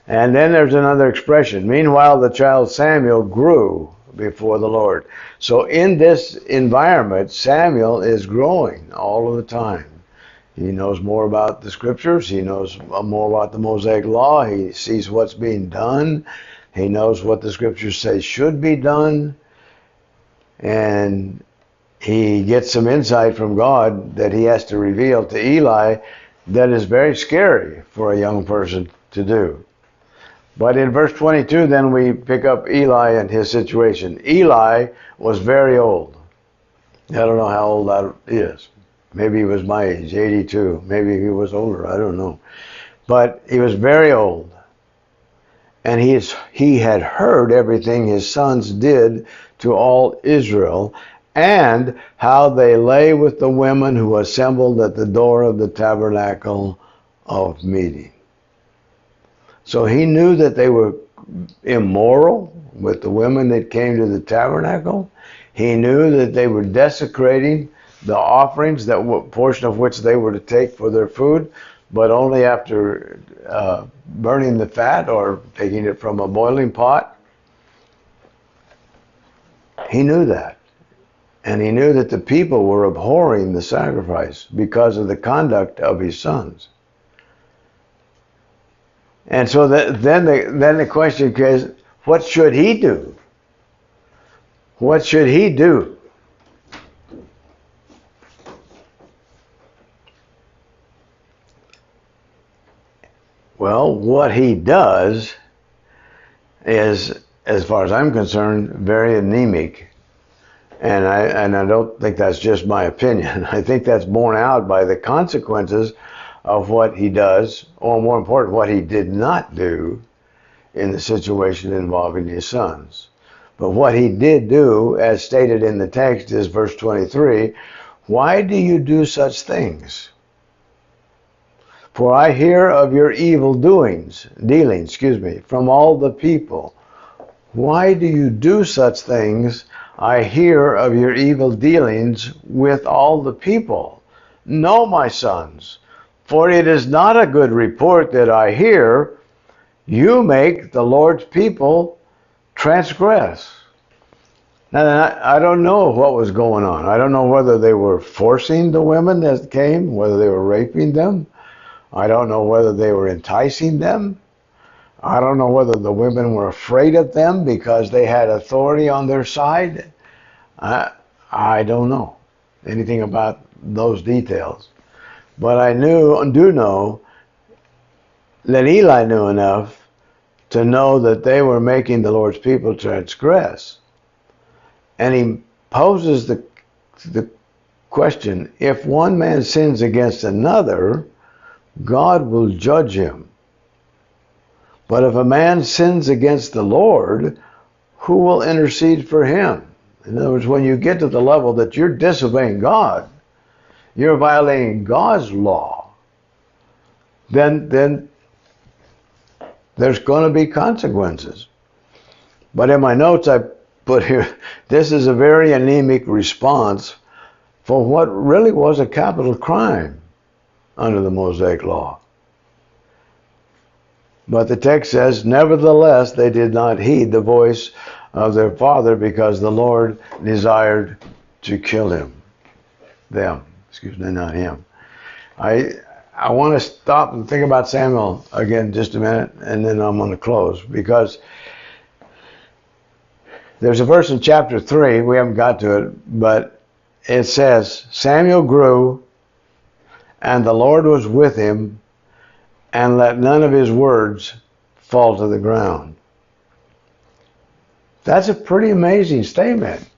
And then there's another expression. Meanwhile, the child Samuel grew before the Lord. So in this environment, Samuel is growing all of the time. He knows more about the scriptures. He knows more about the Mosaic law. He sees what's being done. He knows what the scriptures say should be done. And he gets some insight from God that he has to reveal to Eli that is very scary for a young person to do. But in verse 22, then we pick up Eli and his situation. Eli was very old. I don't know how old that is. Maybe he was my age, 82. Maybe he was older, I don't know. But he was very old. And he had heard everything his sons did to all Israel, and how they lay with the women who assembled at the door of the tabernacle of meeting. So he knew that they were immoral with the women that came to the tabernacle. He knew that they were desecrating the offerings, that portion of which they were to take for their food, but only after burning the fat or taking it from a boiling pot. He knew that. And he knew that the people were abhorring the sacrifice because of the conduct of his sons. And so then the question is, what should he do? What should he do? Well, what he does is, as far as I'm concerned, very anemic. And I don't think that's just my opinion. I think that's borne out by the consequences of what he does, or more important, what he did not do in the situation involving his sons. But what he did do, as stated in the text, is verse 23, why do you do such things? For I hear of your evil dealings, from all the people. Why do you do such things? I hear of your evil dealings with all the people. No, my sons, for it is not a good report that I hear. You make the Lord's people transgress. Now, I don't know what was going on. I don't know whether they were forcing the women that came, whether they were raping them. I don't know whether they were enticing them. I don't know whether the women were afraid of them because they had authority on their side. I don't know anything about those details. But I do know that Eli knew enough to know that they were making the Lord's people transgress. And he poses the question, if one man sins against another, God will judge him. But if a man sins against the Lord, who will intercede for him? In other words, when you get to the level that you're disobeying God, you're violating God's law, then there's going to be consequences. But in my notes I put here, this is a very anemic response for what really was a capital crime under the Mosaic law. But the text says, nevertheless, they did not heed the voice of their father because the Lord desired to kill them, not him. I want to stop and think about Samuel again just a minute, and then I'm going to close, because there's a verse in chapter 3, we haven't got to it, but it says, Samuel grew, and the Lord was with him, and let none of his words fall to the ground. That's a pretty amazing statement,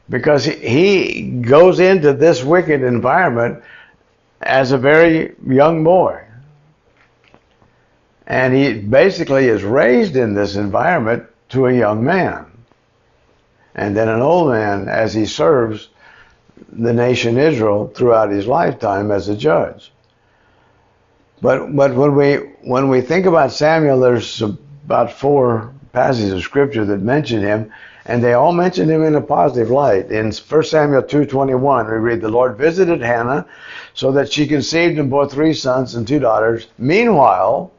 because he goes into this wicked environment as a very young boy. And he basically is raised in this environment to a young man. And then an old man as he serves the nation Israel throughout his lifetime as a judge. But when we think about Samuel, there's about 4 passages of scripture that mention him, and they all mention him in a positive light. In 1 Samuel 2:21, we read, the Lord visited Hannah so that she conceived and bore 3 sons and 2 daughters. Meanwhile,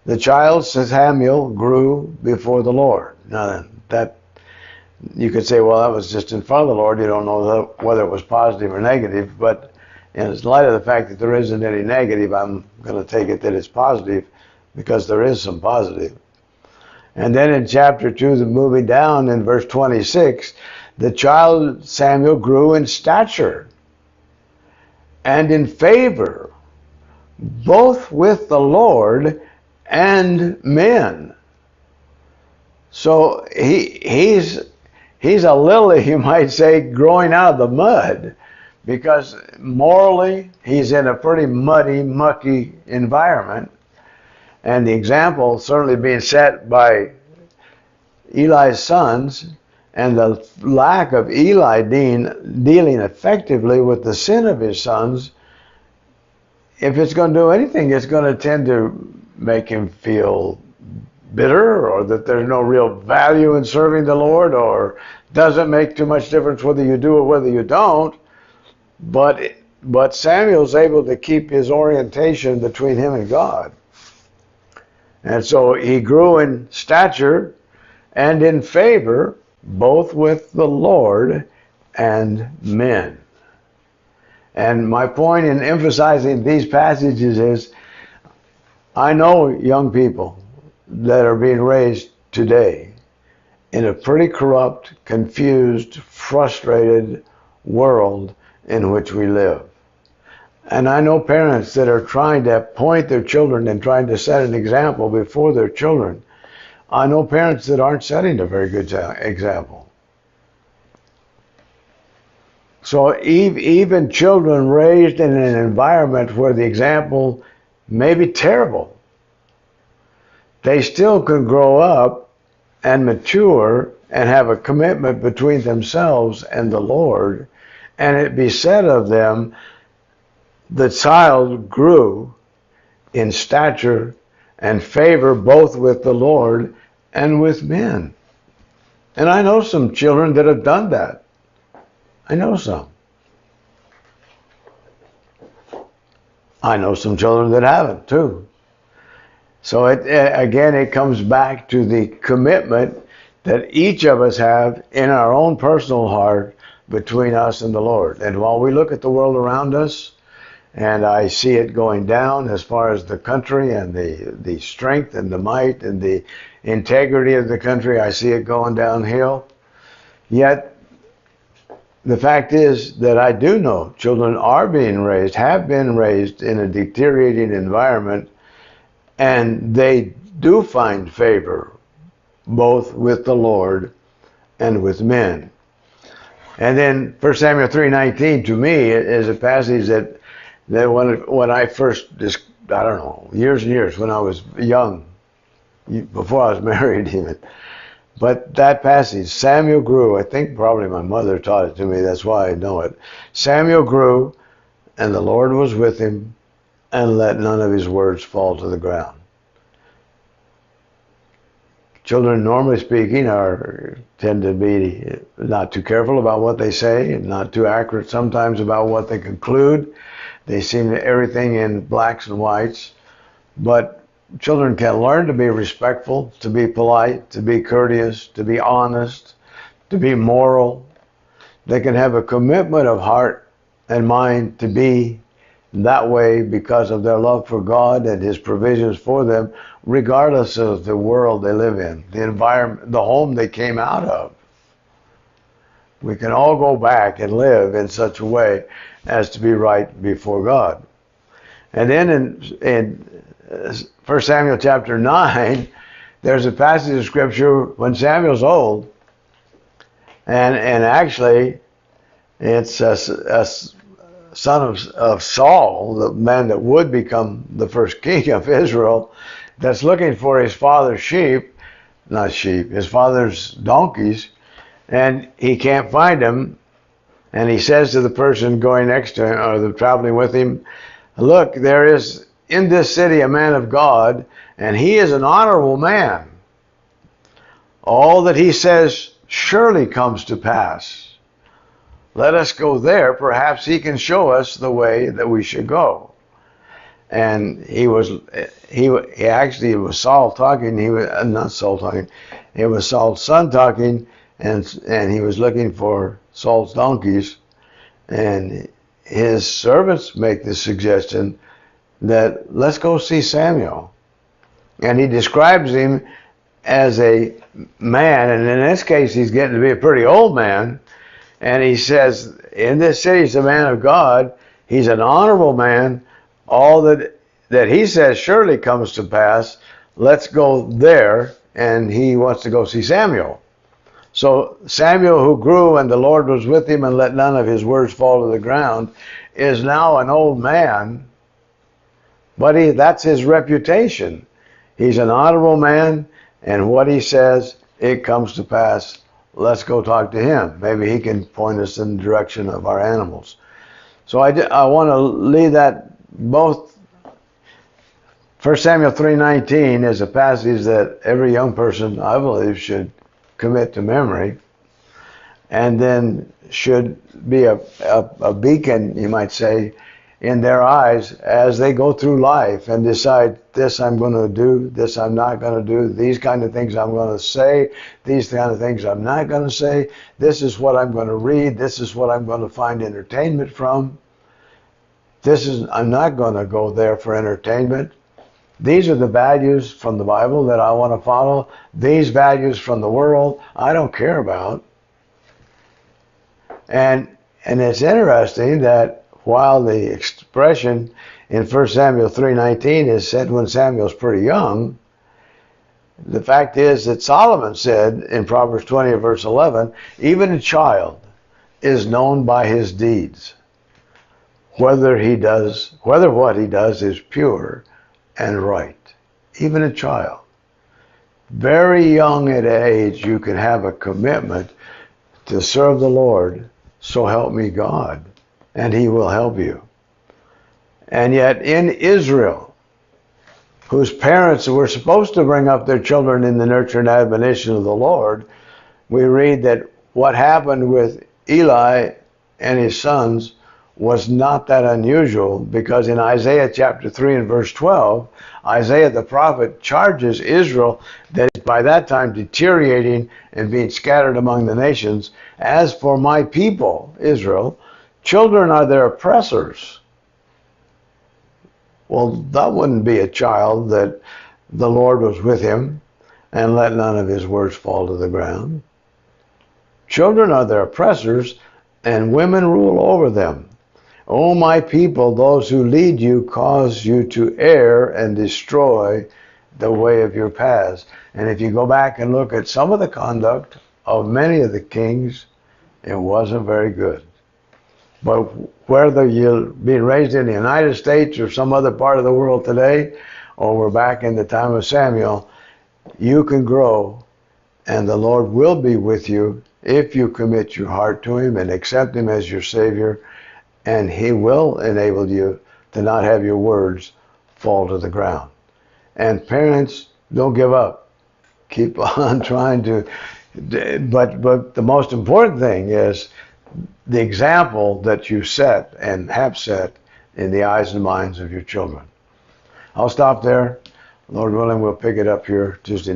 the child Samuel grew before the Lord. Now that you could say, well, that was just in front of the Lord. You don't know whether it was positive or negative, but in light of the fact that there isn't any negative, I'm going to take it that it's positive, because there is some positive. And then in chapter 2, moving down in verse 26, the child Samuel grew in stature and in favor, both with the Lord and men. So he's a lily, you might say, growing out of the mud, because morally he's in a pretty muddy, mucky environment. And the example certainly being set by Eli's sons, and the lack of Eli dealing effectively with the sin of his sons, if it's going to do anything, it's going to tend to make him feel bitter, or that there's no real value in serving the Lord, or doesn't make too much difference whether you do or whether you don't. But Samuel's able to keep his orientation between him and God. And so he grew in stature and in favor, both with the Lord and men. And my point in emphasizing these passages is, I know young people that are being raised today in a pretty corrupt, confused, frustrated world in which we live. And I know parents that are trying to point their children and trying to set an example before their children. I know parents that aren't setting a very good example. So even children raised in an environment where the example may be terrible, they still can grow up and mature and have a commitment between themselves and the Lord, and it be said of them, the child grew in stature and favor both with the Lord and with men. And I know some children that have done that. I know some. I know some children that haven't too. So it comes back to the commitment that each of us have in our own personal heart between us and the Lord. And while we look at the world around us, and I see it going down as far as the country and the strength and the might and the integrity of the country, I see it going downhill. Yet, the fact is that I do know children are being raised, have been raised in a deteriorating environment, and they do find favor both with the Lord and with men. And then 1 Samuel 3:19 to me is a passage that when I first, I don't know, years and years, when I was young, before I was married even. But that passage, Samuel grew, I think probably my mother taught it to me, that's why I know it. Samuel grew, and the Lord was with him, and let none of his words fall to the ground. Children, normally speaking, tend to be not too careful about what they say, and not too accurate sometimes about what they conclude. They seem everything in blacks and whites. But children can learn to be respectful, to be polite, to be courteous, to be honest, to be moral. They can have a commitment of heart and mind to be that way because of their love for God and His provisions for them, regardless of the world they live in, the environment, the home they came out of. We can all go back and live in such a way as to be right before God. And then in 1 Samuel chapter 9, there's a passage of scripture when Samuel's old, and actually it's a son of Saul, the man that would become the first king of Israel, that's looking for his father's his father's donkeys, and he can't find them. And he says to the person going next to him, or the traveling with him, look, there is in this city a man of God, and he is an honorable man. All that he says surely comes to pass. Let us go there. Perhaps he can show us the way that we should go. And it was Saul talking. Not Saul talking. It was Saul's son talking, and he was looking for Saul's donkeys. And his servants make the suggestion that let's go see Samuel. And he describes him as a man, and in this case he's getting to be a pretty old man. And he says, in this city he's a man of God. He's an honorable man. All that he says surely comes to pass. Let's go there. And he wants to go see Samuel. So Samuel, who grew and the Lord was with him and let none of his words fall to the ground, is now an old man. But that's his reputation. He's an honorable man, and what he says, it comes to pass. Let's go talk to him. Maybe he can point us in the direction of our animals. So I want to leave that both. 1 Samuel 3:19 is a passage that every young person, I believe, should commit to memory, and then should be a beacon, you might say, in their eyes as they go through life and decide, this I'm going to do, this I'm not going to do, these kind of things I'm going to say, these kind of things I'm not going to say, this is what I'm going to read, this is what I'm going to find entertainment from, I'm not going to go there for entertainment. These are the values from the Bible that I want to follow. These values from the world, I don't care about. And it's interesting that while the expression in 1 Samuel 3:19 is said when Samuel's pretty young, the fact is that Solomon said in Proverbs 20 verse 11, even a child is known by his deeds, whether what he does is pure and right. Even a child. Very young at age, you can have a commitment to serve the Lord, so help me God, and he will help you. And yet in Israel, whose parents were supposed to bring up their children in the nurture and admonition of the Lord, we read that what happened with Eli and his sons was not that unusual, because in Isaiah chapter 3 and verse 12, Isaiah the prophet charges Israel that is by that time deteriorating and being scattered among the nations. As for my people, Israel, children are their oppressors. Well, that wouldn't be a child that the Lord was with him and let none of his words fall to the ground. Children are their oppressors, and women rule over them. O my people, those who lead you cause you to err and destroy the way of your paths. And if you go back and look at some of the conduct of many of the kings, it wasn't very good. But whether you're being raised in the United States or some other part of the world today, or we're back in the time of Samuel, you can grow, and the Lord will be with you if you commit your heart to him and accept him as your Savior, and he will enable you to not have your words fall to the ground. And parents, don't give up. Keep on trying to, but the most important thing is the example that you set and have set in the eyes and minds of your children. I'll stop there. Lord willing, we'll pick it up here Tuesday night.